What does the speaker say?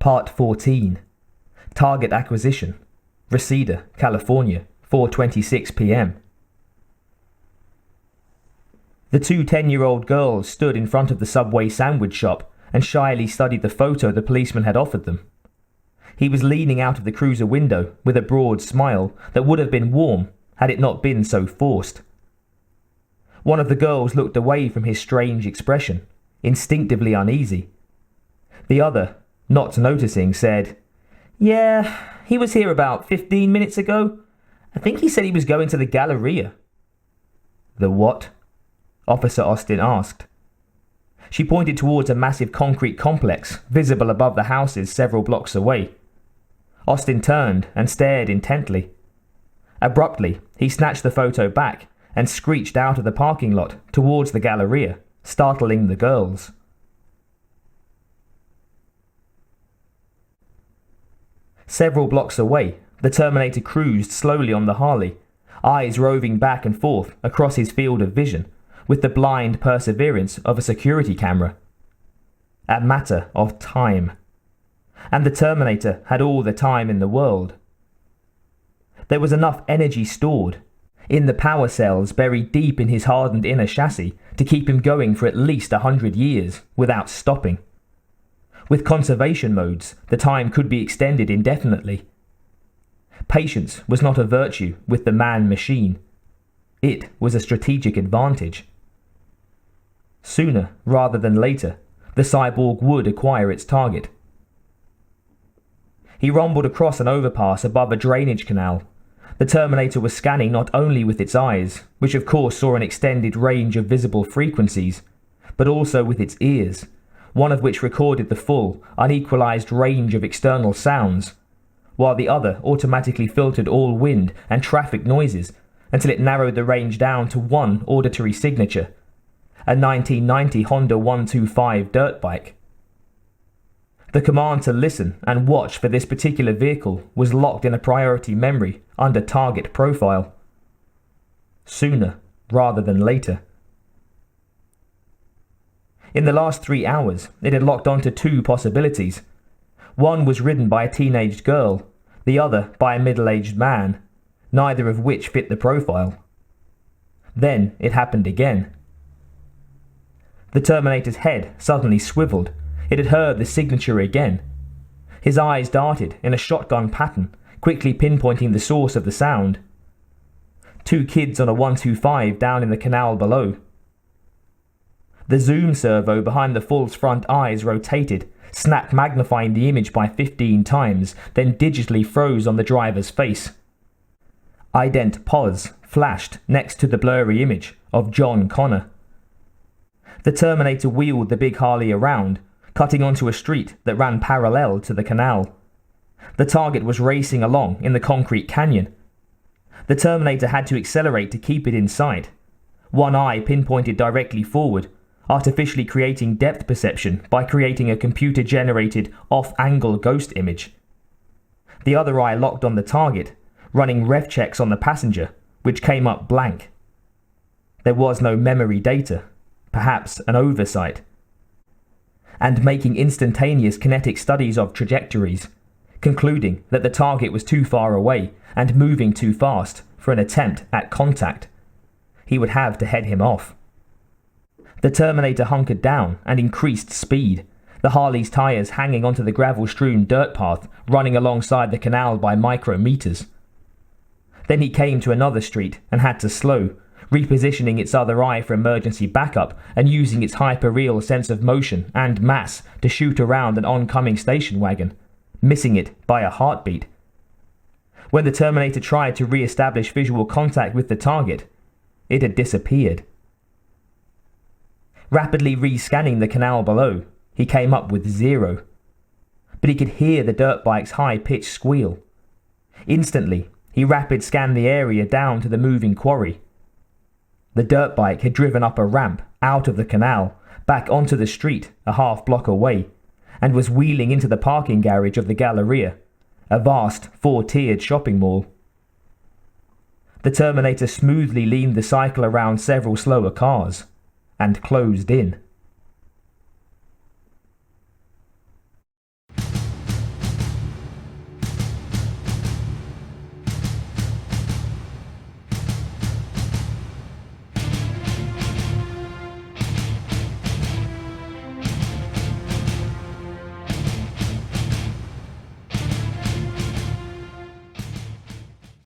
Part 14. Target acquisition. Reseda, California, 4:26 p.m. The two 10-year-old girls stood in front of the Subway sandwich shop and shyly studied the photo the policeman had offered them. He was leaning out of the cruiser window with a broad smile that would have been warm had it not been so forced. One of the girls looked away from his strange expression, instinctively uneasy. The other, not noticing, said, "Yeah, he was here about 15 minutes ago. I think he said he was going to the Galleria." "The what?" Officer Austin asked. She pointed towards a massive concrete complex visible above the houses several blocks away. Austin turned and stared intently. Abruptly, he snatched the photo back and screeched out of the parking lot towards the Galleria, startling the girls. Several blocks away, the Terminator cruised slowly on the Harley, eyes roving back and forth across his field of vision, with the blind perseverance of a security camera. A matter of time. And the Terminator had all the time in the world. There was enough energy stored in the power cells buried deep in his hardened inner chassis to keep him going for at least 100 years without stopping. With conservation modes, the time could be extended indefinitely. Patience was not a virtue with the man-machine. It was a strategic advantage. Sooner rather than later, the cyborg would acquire its target. He rumbled across an overpass above a drainage canal. The Terminator was scanning not only with its eyes, which of course saw an extended range of visible frequencies, but also with its ears, one of which recorded the full, unequalized range of external sounds, while the other automatically filtered all wind and traffic noises until it narrowed the range down to one auditory signature, a 1990 Honda 125 dirt bike. The command to listen and watch for this particular vehicle was locked in a priority memory under target profile. Sooner rather than later. In the last 3 hours, it had locked onto two possibilities. One was ridden by a teenaged girl, the other by a middle-aged man, neither of which fit the profile. Then it happened again. The Terminator's head suddenly swiveled. It had heard the signature again. His eyes darted in a shotgun pattern, quickly pinpointing the source of the sound. Two kids on a 125 down in the canal below. The zoom servo behind the false front eyes rotated, snap magnifying the image by 15 times, then digitally froze on the driver's face. Ident pause flashed next to the blurry image of John Connor. The Terminator wheeled the big Harley around, cutting onto a street that ran parallel to the canal. The target was racing along in the concrete canyon. The Terminator had to accelerate to keep it in sight. One eye pinpointed directly forward, artificially creating depth perception by creating a computer-generated off-angle ghost image. The other eye locked on the target, running ref checks on the passenger, which came up blank. There was no memory data, perhaps an oversight. And making instantaneous kinetic studies of trajectories, concluding that the target was too far away and moving too fast for an attempt at contact. He would have to head him off. The Terminator hunkered down and increased speed, the Harley's tires hanging onto the gravel-strewn dirt path running alongside the canal by micrometers. Then he came to another street and had to slow, repositioning its other eye for emergency backup and using its hyper-real sense of motion and mass to shoot around an oncoming station wagon, missing it by a heartbeat. When the Terminator tried to re-establish visual contact with the target, it had disappeared. Rapidly re-scanning the canal below, he came up with 0. But he could hear the dirt bike's high-pitched squeal. Instantly, he rapid scanned the area down to the moving quarry. The dirt bike had driven up a ramp out of the canal, back onto the street a half block away, and was wheeling into the parking garage of the Galleria, a vast 4-tiered shopping mall. The Terminator smoothly leaned the cycle around several slower cars, and closed in.